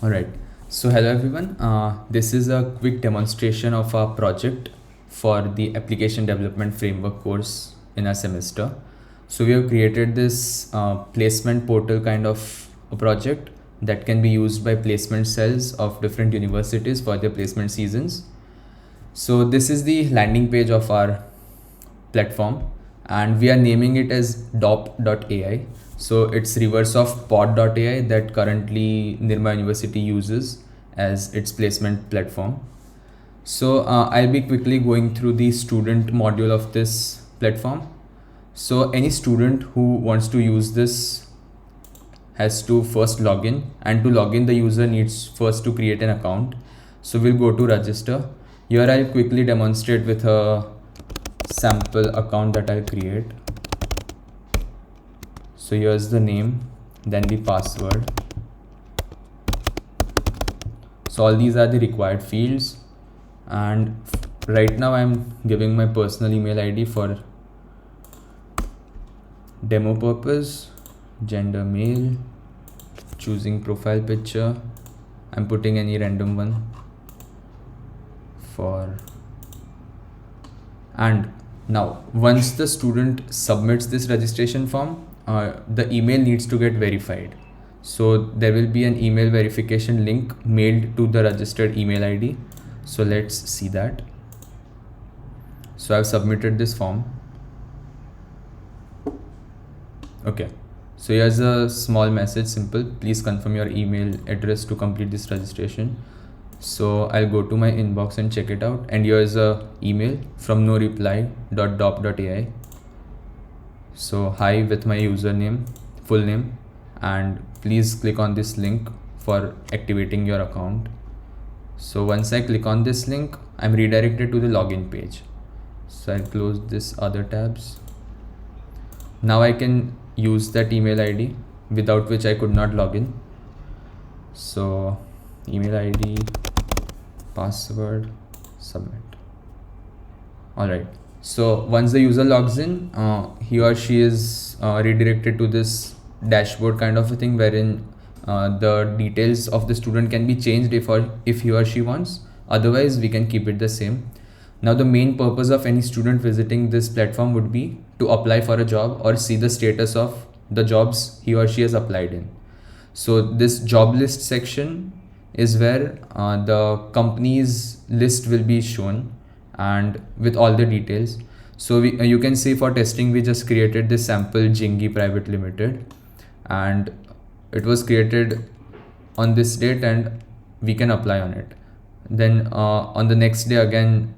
All right. So hello everyone. This is a quick demonstration of our project for the application development framework course in our semester. So we have created this placement portal kind of a project that can be used by placement cells of different universities for their placement seasons. So this is the landing page of our platform, and we are naming it as dop.ai. So it's reverse of pod.ai that currently Nirma University uses as its placement platform. So I'll be quickly going through the student module of this platform. So any student who wants to use this has to first log in, and to log in the user needs first to create an account. So we'll go to register. Here I'll quickly demonstrate with a sample account that I'll create. So here's the name, then the password. So all these are the required fields, and right now I'm giving my personal email ID for demo purpose, gender male, choosing profile picture. I'm putting any random one and now once the student submits this registration form, the email needs to get verified. So there will be an email verification link mailed to the registered email ID. So let's see that. So I've submitted this form. Okay, so here's a small message, simple: please confirm your email address to complete this registration. So I'll go to my inbox and check it out, and here's a email from noreply.dop.ai. So hi with my username, full name, and please click on this link for activating your account. So once I click on this link, I'm redirected to the login page. So I'll close this other tabs. Now I can use that email ID without which I could not log in. So email ID, password, submit. All right. So once the user logs in, he or she is redirected to this dashboard kind of a thing, wherein the details of the student can be changed if he or she wants. Otherwise, we can keep it the same. Now, the main purpose of any student visiting this platform would be to apply for a job or see the status of the jobs he or she has applied in. So this job list section is where the company's list will be shown, and with all the details. So you can see for testing, we just created this sample Jingi Private Limited, and it was created on this date, and we can apply on it. Then on the next day again,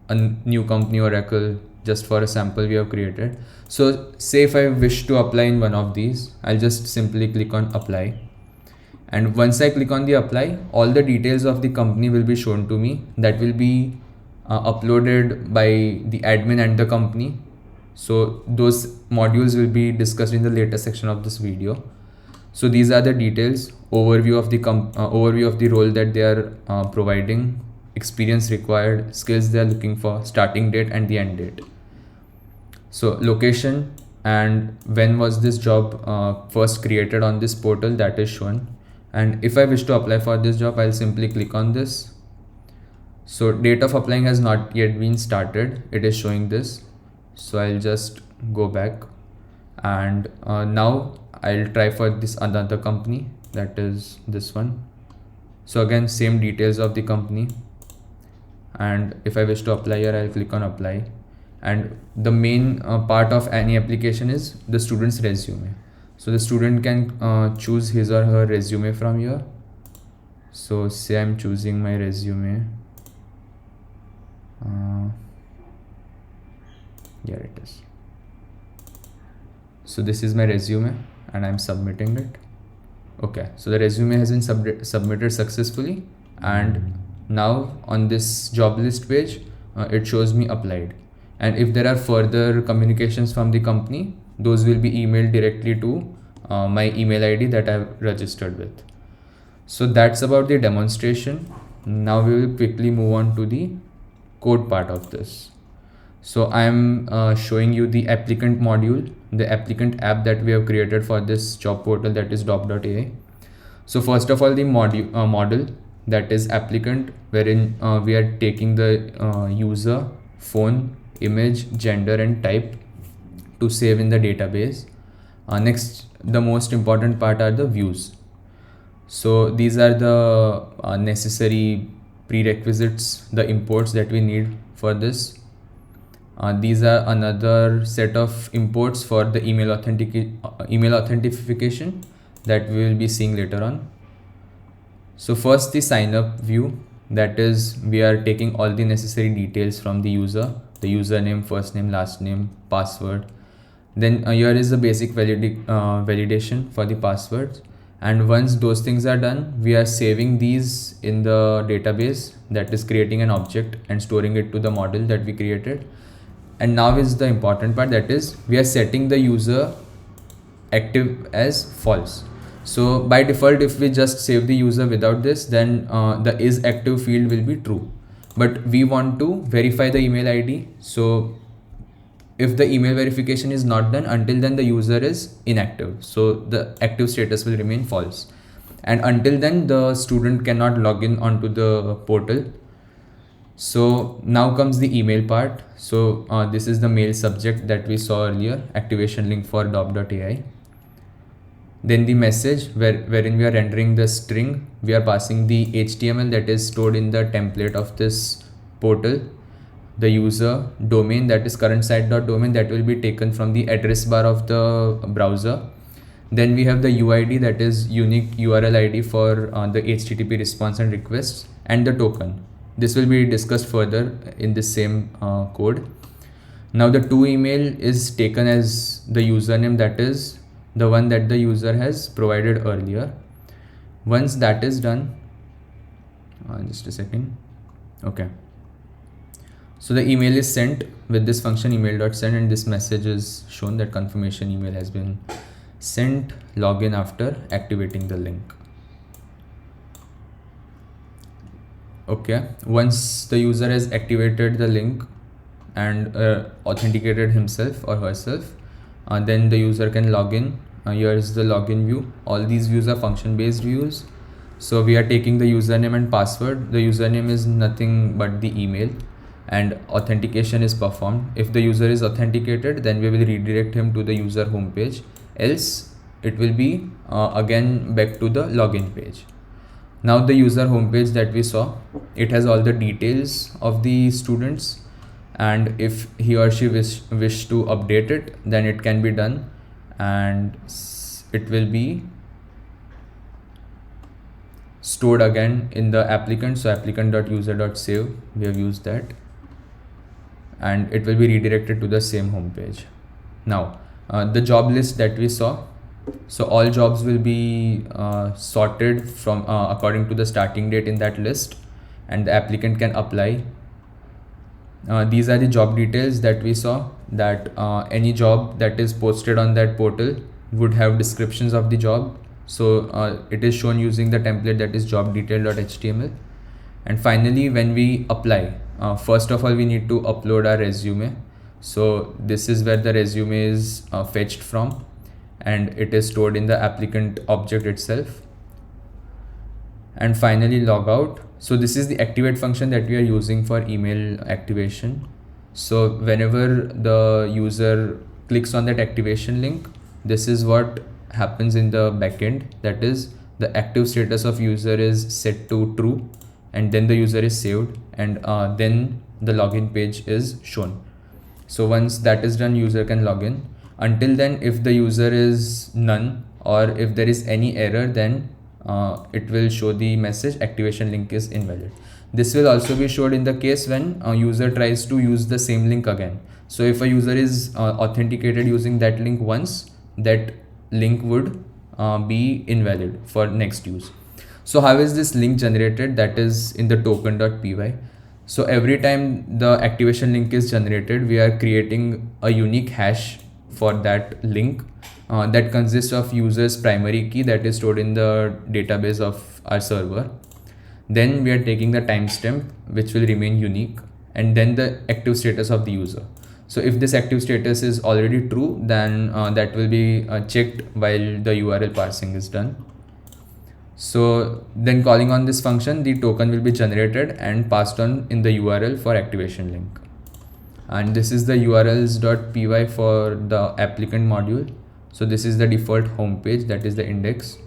a new company, Oracle, just for a sample we have created. So say if I wish to apply in one of these, I'll just simply click on apply. And once I click on the apply, all the details of the company will be shown to me. That will be uploaded by the admin and the company. So those modules will be discussed in the later section of this video. So these are the details, overview of the role that they are providing, experience required, skills they are looking for, starting date and the end date. So location and when was this job first created on this portal, that is shown. And if I wish to apply for this job, I'll simply click on this. So date of applying has not yet been started. It is showing this. So I'll just go back, and now I'll try for this another company, that is this one. So again, same details of the company. And if I wish to apply here, I'll click on apply. And the main part of any application is the student's resume. So the student can choose his or her resume from here. So say I'm choosing my resume. Here it is. So this is my resume and I'm submitting it. Okay, so the resume has been submitted successfully, and now on this job list page, it shows me applied. And if there are further communications from the company, those will be emailed directly to my email ID that I've registered with. So that's about the demonstration. Now we will quickly move on to the code part of this. So I'm showing you the applicant module, the applicant app that we have created for this job portal, that is dop.ai. So first of all, the model, that is applicant, wherein we are taking the user, phone, image, gender and type to save in the database. Next, the most important part are the views. So these are the necessary prerequisites, the imports that we need for this. These are another set of imports for the email authentication that we will be seeing later on. So first, the sign up view, that is we are taking all the necessary details from the user, the username, first name, last name, password. Then here is the basic validation for the passwords. And once those things are done, we are saving these in the database, that is creating an object and storing it to the model that we created. And now is the important part, that is we are setting the user active as false. So by default, if we just save the user without this, then the is active field will be true. But we want to verify the email ID. So if the email verification is not done, until then the user is inactive. So the active status will remain false. And until then, the student cannot log in onto the portal. So now comes the email part. So this is the mail subject that we saw earlier, activation link for dob.ai. Then the message, wherein we are rendering the string, we are passing the HTML that is stored in the template of this portal, the user domain, that is current site.domain, that will be taken from the address bar of the browser. Then we have the UID, that is unique URL ID for the HTTP response and requests, and the token. This will be discussed further in the same code. Now the to email is taken as the username, that is the one that the user has provided earlier. Once that is done, just a second. Okay. So the email is sent with this function email.send, and this message is shown that confirmation email has been sent. Login after activating the link. Okay. Once the user has activated the link and authenticated himself or herself, then the user can log in. Here is the login view. All these views are function based views. So we are taking the username and password. The username is nothing but the email, and authentication is performed. If the user is authenticated, then we will redirect him to the user homepage. Else it will be again back to the login page. Now the user homepage that we saw, it has all the details of the students, and if he or she wish to update it, then it can be done, and it will be stored again in the applicant. So applicant.user.save, we have used that, and it will be redirected to the same home page. Now the job list that we saw, so all jobs will be sorted from according to the starting date in that list, and the applicant can apply. These are the job details that we saw, that any job that is posted on that portal would have descriptions of the job. So it is shown using the template, that is job detail.html. And finally, when we apply, first of all we need to upload our resume. So this is where the resume is fetched from, and it is stored in the applicant object itself. And finally, log out. So this is the activate function that we are using for email activation. So whenever the user clicks on that activation link, this is what happens in the backend, that is the active status of user is set to true, and then the user is saved, and then the login page is shown. So once that is done, user can log in. Until then, if the user is none, or if there is any error, then it will show the message activation link is invalid. This will also be showed in the case when a user tries to use the same link again. So if a user is authenticated using that link once, that link would be invalid for next use. So how is this link generated? That is in the token.py. So every time the activation link is generated, we are creating a unique hash for that link that consists of user's primary key that is stored in the database of our server. Then we are taking the timestamp, which will remain unique, and then the active status of the user. So if this active status is already true, then that will be checked while the URL parsing is done. So then calling on this function, the token will be generated and passed on in the URL for activation link. And this is the urls.py for the applicant module. So this is the default home page, that is the index.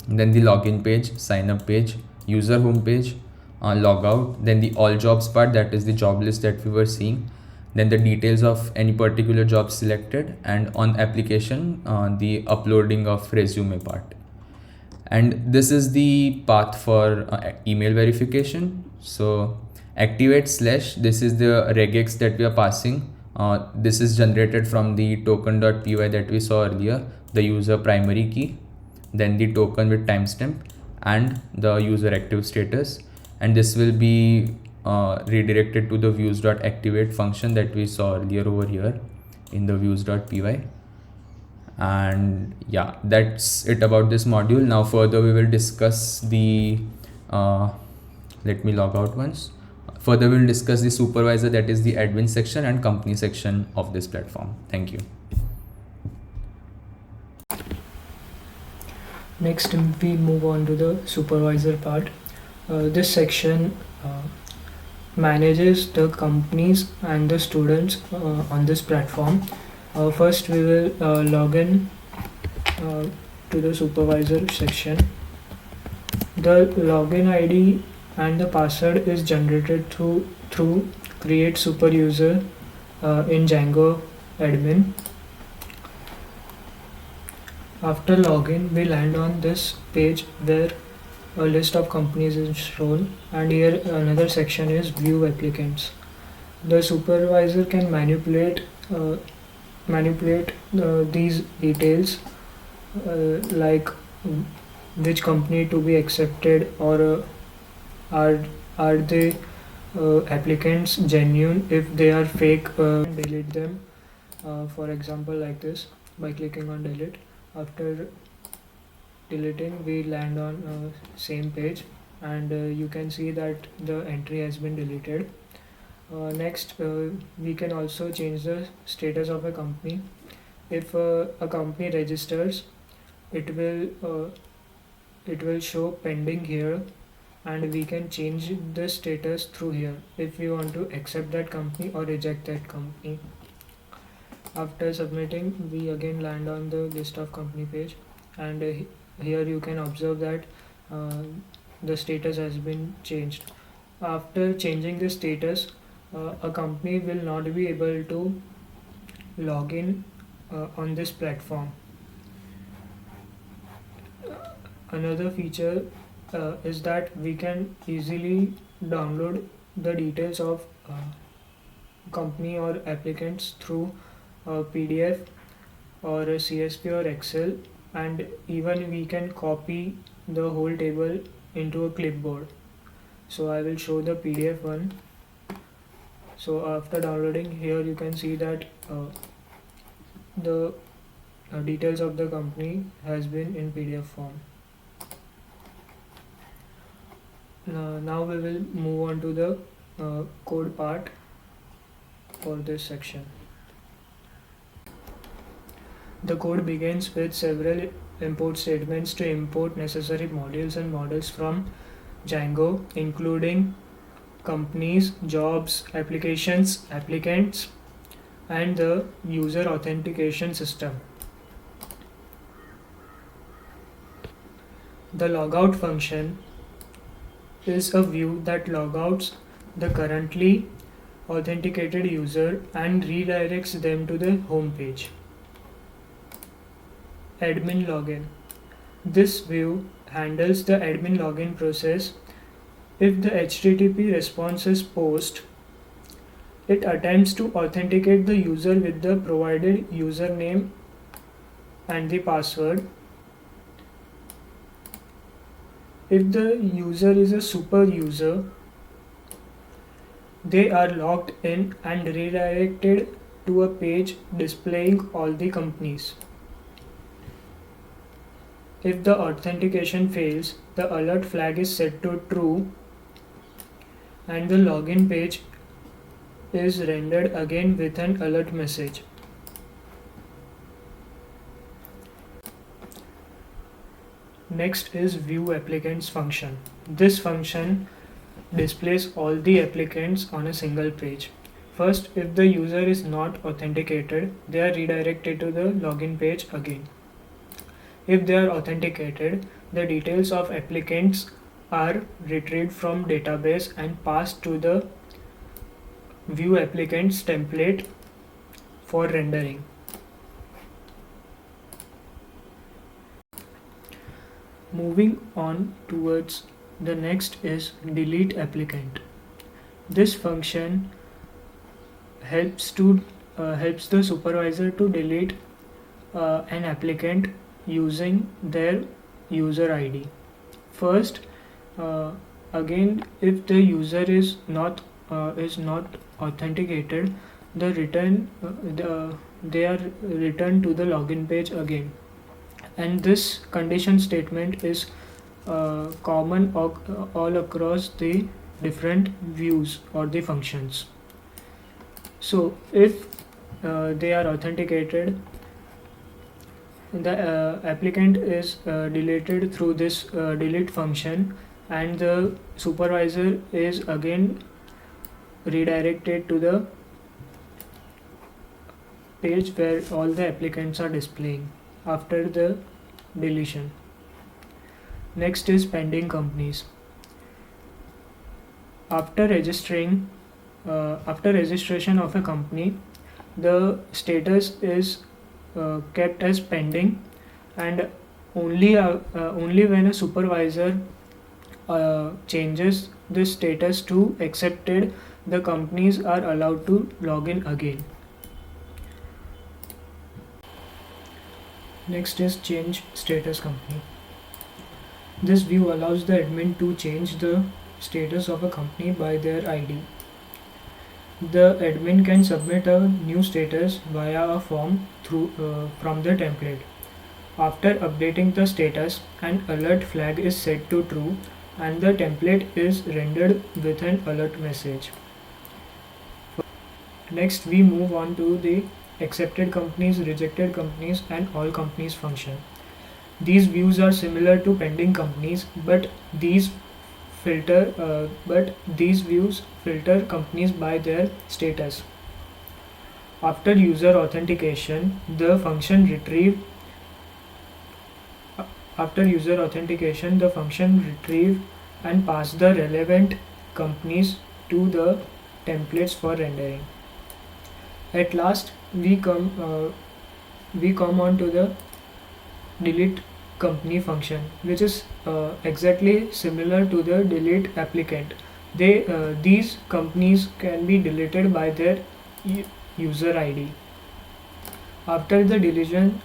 And then the login page, sign up page, user home page, logout, then the all jobs part, that is the job list that we were seeing, then the details of any particular job selected, and on application, the uploading of resume part. And this is the path for email verification. So activate slash, this is the regex that we are passing. This is generated from the token.py that we saw earlier, the user primary key, then the token with timestamp, and the user active status. And this will be redirected to the views.activate function that we saw earlier over here in the views.py. And yeah, that's it about this module. Now further we will discuss the let me log out once. Further we will discuss the supervisor, that is the admin section and company section of this platform. Thank you. Next we move on to the supervisor part. This section manages the companies and the students on this platform. First we will log in to the supervisor section. The login ID and the password is generated through create super user in Django admin. After login, we land on this page where a list of companies is shown, and here another section is view applicants. The supervisor can manipulate these details like which company to be accepted, or are they applicants genuine. If they are fake, delete them, for example like this by clicking on delete. After deleting, we land on same page, and you can see that the entry has been deleted. Next, we can also change the status of a company. If a company registers, it will show pending here, and we can change the status through here if we want to accept that company or reject that company. After submitting, we again land on the list of company page, and here you can observe that the status has been changed. After changing the status, a company will not be able to log in on this platform. Another feature is that we can easily download the details of company or applicants through PDF or a CSV or Excel, and even we can copy the whole table into a clipboard. So I will show the PDF one. So after downloading, here you can see that the details of the company has been in PDF form. Now we will move on to the code part for this section. The code begins with several import statements to import necessary modules and models from Django, including companies, jobs, applications, applicants, and the user authentication system. The logout function is a view that logouts the currently authenticated user and redirects them to the home page. Admin login. This view handles the admin login process. If the HTTP response is post, it attempts to authenticate the user with the provided username and the password. If the user is a super user, they are logged in and redirected to a page displaying all the companies. If the authentication fails, the alert flag is set to true and the login page is rendered again with an alert message. Next is view applicants function. This function displays all the applicants on a single page. First, if the user is not authenticated, they are redirected to the login page again. If they are authenticated, the details of applicants are retrieved from database and passed to the view applicants template for rendering. Moving on towards the next is delete applicant. This function helps the supervisor to delete an applicant using their user ID. First, again, if the user is not authenticated, they are returned to the login page again. And this condition statement is common all across the different views or the functions. So if they are authenticated, the applicant is deleted through this delete function, and the supervisor is again redirected to the page where all the applicants are displaying after the deletion. Next is pending companies. After registration of a company, the status is kept as pending, and only when a supervisor changes the status to accepted, the companies are allowed to log in again. Next is change status company. This view allows the admin to change the status of a company by their ID. The admin can submit a new status via a form from the template. After updating the status, an alert flag is set to true and the template is rendered with an alert message. Next, we move on to the accepted companies, rejected companies, and all companies function. These views are similar to pending companies, but these views filter companies by their status. After user authentication, the function retrieve and pass the relevant companies to the templates for rendering. At last, we come on to the delete company function, which is exactly similar to the delete applicant. These companies can be deleted by their user ID. After the deletion,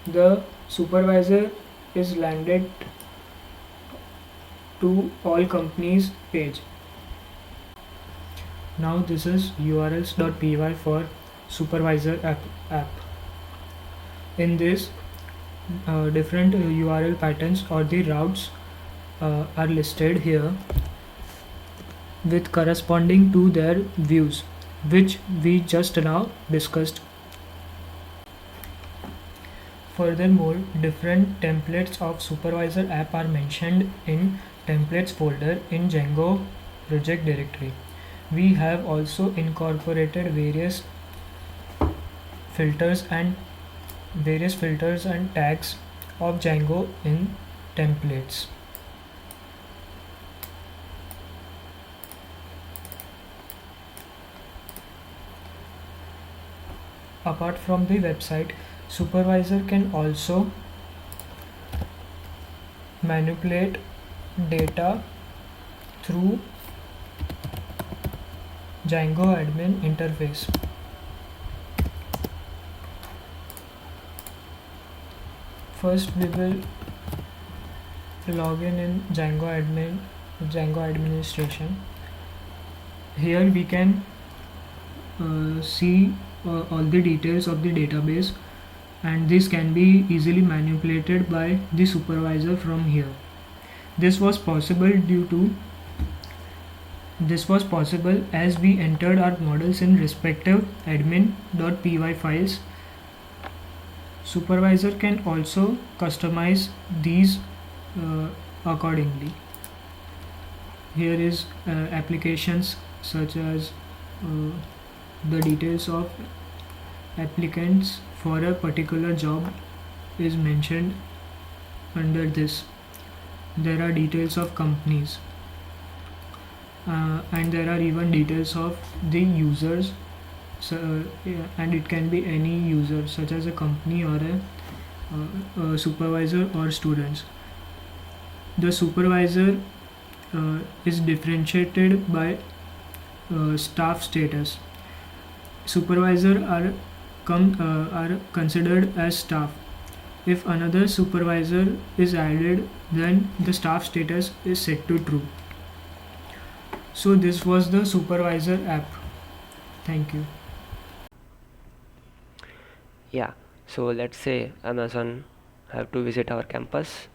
the supervisor is landed to all companies page. Now this is urls.py for supervisor app. In this, different URL patterns or the routes are listed here with corresponding to their views, which we just now discussed. Furthermore, different templates of supervisor app are mentioned in templates folder in Django project directory. We have also incorporated various filters and tags of Django in templates. Apart from the website, supervisor can also manipulate data through Django admin interface. First, we will log in Django administration. Here we can see all the details of the database, and this can be easily manipulated by the supervisor from here. This was possible as we entered our models in respective admin.py files Supervisor can also customize these accordingly. Here is applications such as the details of applicants for a particular job is mentioned under this. There are details of companies, and there are even details of the users. So, yeah, and it can be any user such as a company or a supervisor or students. The supervisor is differentiated by staff status. Supervisor are considered as staff. If another supervisor is added, then the staff status is set to true. So this was the supervisor app. Thank you. Yeah, so let's say Amazon have to visit our campus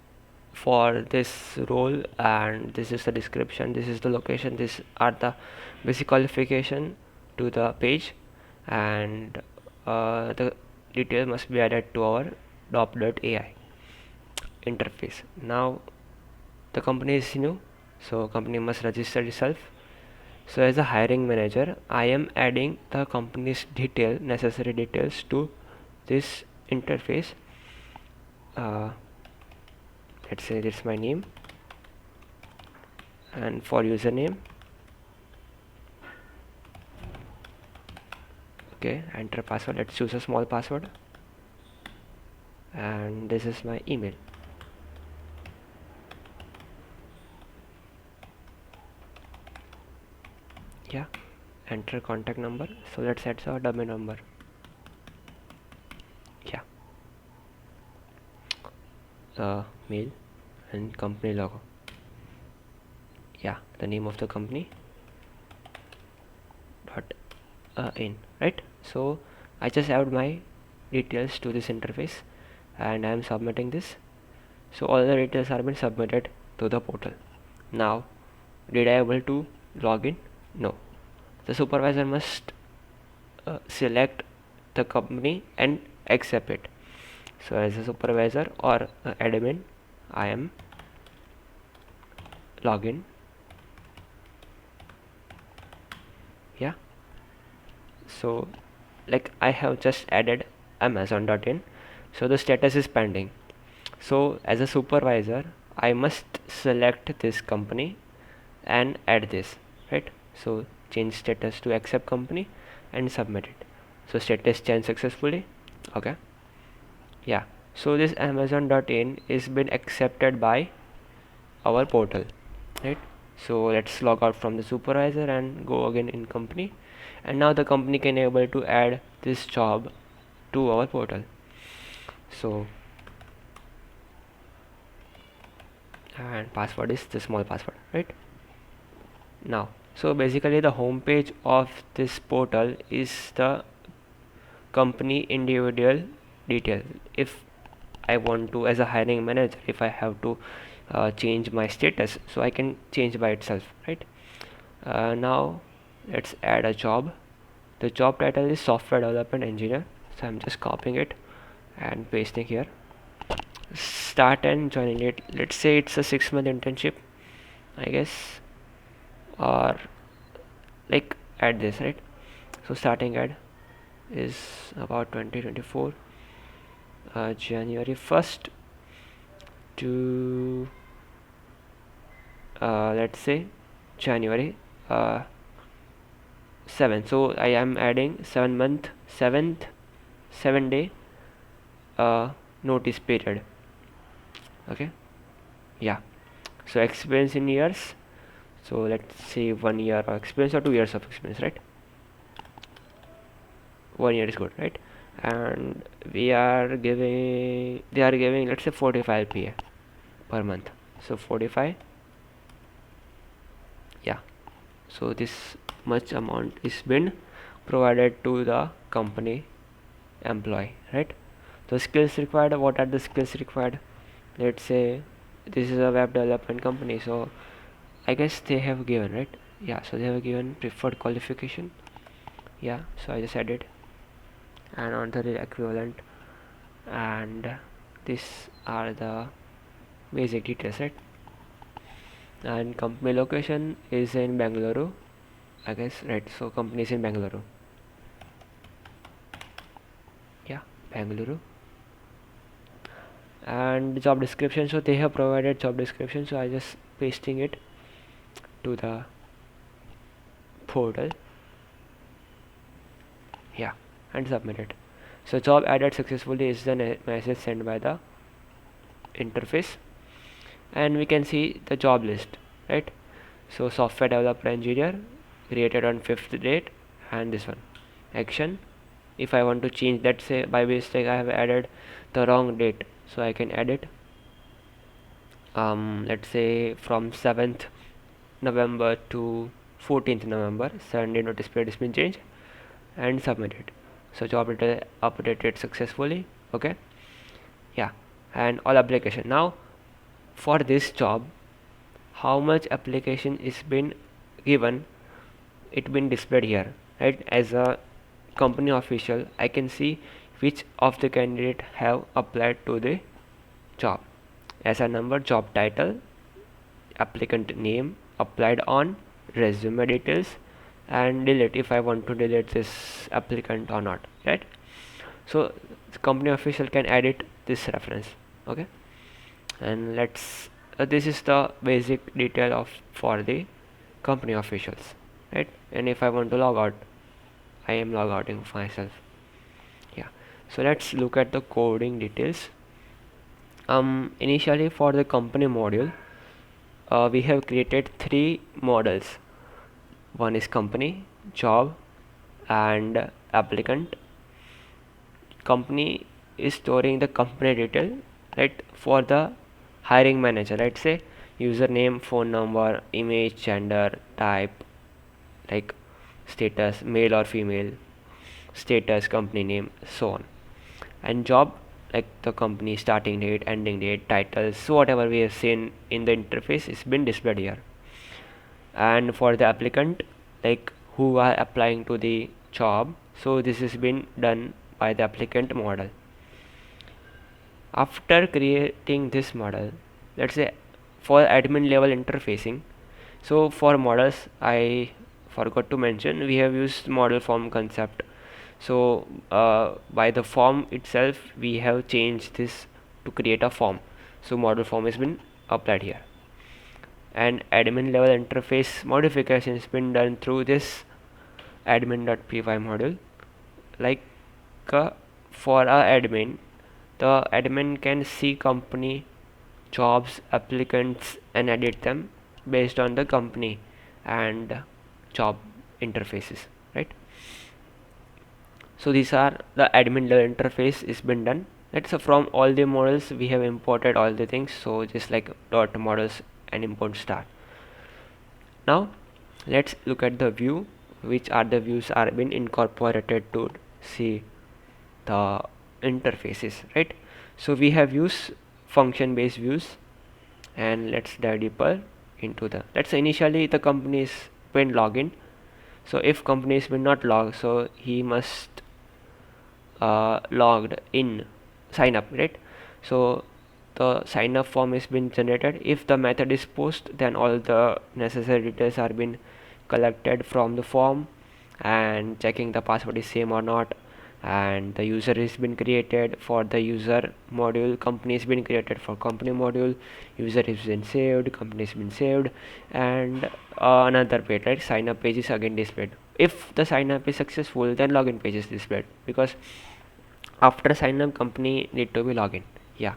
for this role, and this is the description, this is the location, these are the basic qualification to the page, and the detail must be added to our dop.ai interface. Now the company is new, so company must register itself. So as a hiring manager, I am adding the company's necessary details to this interface. Let's say this is my name, and for username, okay, enter password. Let's choose a small password, and this is my email. Yeah, enter contact number. So let's add our domain number. Yeah, mail and company logo. Yeah, the name of the company dot in, right? So I just add my details to this interface, and I am submitting this. So all the details are been submitted to the portal. Now, did I able to log in? No. The supervisor must select the company and accept it. So as a supervisor or admin, I am login. Yeah, so like I have just added amazon.in, so the status is pending. So as a supervisor, I must select this company and add this, right? So change status to accept company and submit it. So status changed successfully. Okay, yeah, so this amazon.in is been accepted by our portal, right? So let's log out from the supervisor and go again in company, and now the company can able to add this job to our portal. So and password is the small password, right? Now, so basically the home page of this portal is the company individual detail. If I want to, as a hiring manager, if I have to change my status, so I can change by itself, right? Now let's add a job. The job title is software development engineer, so I'm just copying it and pasting here. Start and joining it, let's say it's a 6-month internship, I guess, or like add this, right? So starting ad is about 2024 January 1st to let's say January 7. So I am adding 7 day notice period. Okay, yeah. So experience in years, so let's say 1 year of experience or 2 years of experience, right? 1 year is good, right? And they are giving, let's say 45 LPA per month. So 45, yeah. So this much amount is been provided to the company employee, right? The skills required, what are the skills required? Let's say this is a web development company, so I guess they have given, right? Yeah, so they have given preferred qualification. Yeah, so I just added and on the equivalent, and these are the basic details, right? And company location is in Bangalore, I guess, right? So company is in Bangalore. Yeah, Bangalore. And job description, so they have provided job description, so I just pasting it to the portal. Yeah, and submit it. So job added successfully is the message sent by the interface, and we can see the job list, right? So software developer engineer created on 5th date, and this one action. If I want to change, let's say by mistake I have added the wrong date, so I can edit let's say from 7th November to 14th November. 7-day notice period has been changed, and submit it. So job detail updated successfully. Okay, yeah, and all application. Now for this job, how much application is been given, it been displayed here, right? As a company official, I can see which of the candidate have applied to the job. As a number, job title, applicant name, applied on, resume details, and delete if I want to delete this applicant or not, right? So the company official can edit this reference. Okay, and let's this is the basic detail of for the company officials, right? And if I want to log out, I am log outing myself. Yeah, so let's look at the coding details. Initially for the company module, we have created 3 models. One is company, job, and applicant. Company is storing the company detail, right, for the hiring manager, right? Say username, phone number, image, gender, type, like status, male or female, status, company name, so on. And job, like the company starting date, ending date, titles, so whatever we have seen in the interface is been displayed here. And for the applicant, like who are applying to the job, so this has been done by the applicant model. After creating this model, let's say for admin level interfacing, so for models I forgot to mention, we have used model form concept. So by the form itself we have changed this to create a form, so model form has been applied here. And admin level interface modification has been done through this admin.py module. Like for a admin, the admin can see company jobs, applicants, and edit them based on the company and job interfaces, right? So these are the admin level interface is been done. Let's from all the models we have imported all the things, so just like dot models and import star. Now let's look at the view, which are the views are been incorporated to see the interfaces, right? So we have used function based views, and let's dive deeper into the, let's say initially the company is been login. So if company is been not logged, so he must logged in, sign up, right? So the sign up form is been generated. If the method is post, then all the necessary details are been collected from the form, and checking the password is same or not, and the user has been created for the user module, company has been created for company module, user has been saved, company has been saved, and another page, right, sign up page is again displayed. If the sign up is successful, then login page is displayed, because after sign up company need to be login. Yeah,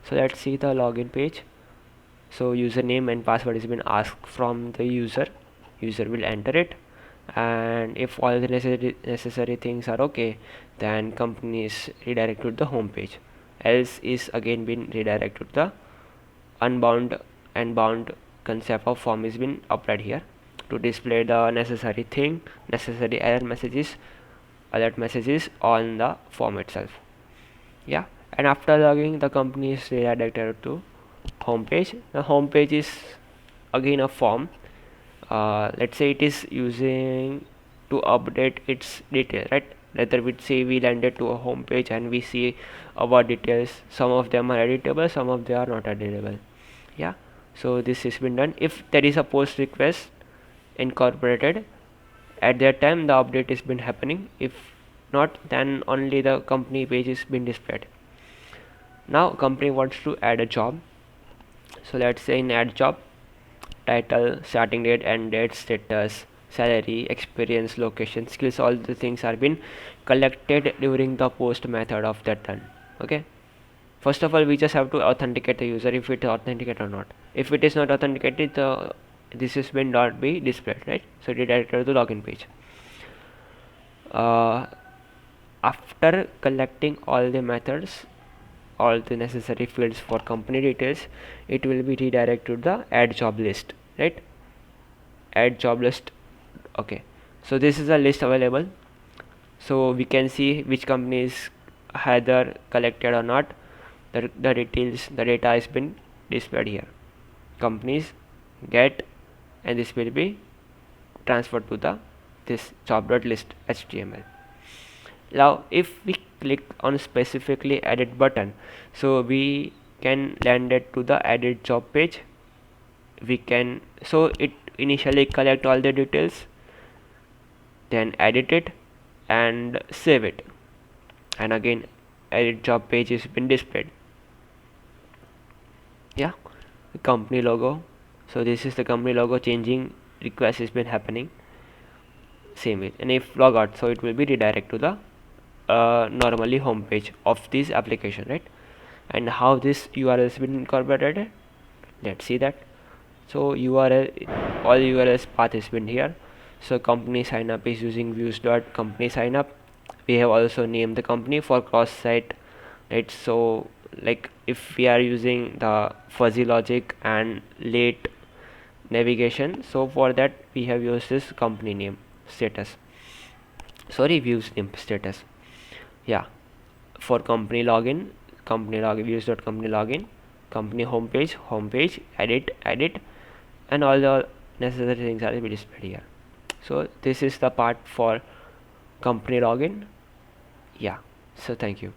so let's see the login page. So username and password has been asked from the user will enter it, and if all the necessary things are okay, then company is redirected to the home page, else is again been redirected to the unbound and bound concept of form is been applied here to display the necessary thing, necessary error messages, alert messages on the form itself. Yeah, and after logging, the company is redirected to home page. The home page is again a form. Let's say it is using to update its detail, right? Later we see we landed to a home page and we see our details. Some of them are editable, some of them are not editable. Yeah, so this has been done. If there is a post request incorporated, at that time the update has been happening. If not, then only the company page is been displayed. Now company wants to add a job, so let's say in add job, title, starting date, end date, status, salary, experience, location, skills, all the things are been collected during the post method of that done. Okay, first of all we just have to authenticate the user if it is authenticated or not. If it is not authenticated, this has been not be displayed, right? So redirected to the login page. After collecting all the methods, all the necessary fields for company details, it will be redirected to the add job list, right? Add job list. Okay, so this is a list available, so we can see which companies either collected or not. The details, the data has been displayed here. Companies get, and this will be transferred to the this job.list HTML. Now if we click on specifically edit button, so we can land it to the edit job page. We can, so it initially collect all the details, then edit it and save it, and again edit job page is been displayed. Yeah, the company logo, so this is the company logo. Changing request has been happening same way, and if log out, so it will be redirect to the normally home page of this application, right? And how this URL has been incorporated, let's see that. So URL, all URLs path has been here. So company sign up is using views.company sign up. We have also named the company for cross site, right? So like if we are using the fuzzy logic and late navigation, so for that we have used this company name status, sorry, views name status. Yeah, for company login, company login, views.company login, company homepage, edit, and all the necessary things are displayed here. So this is the part for company login. Yeah, so thank you.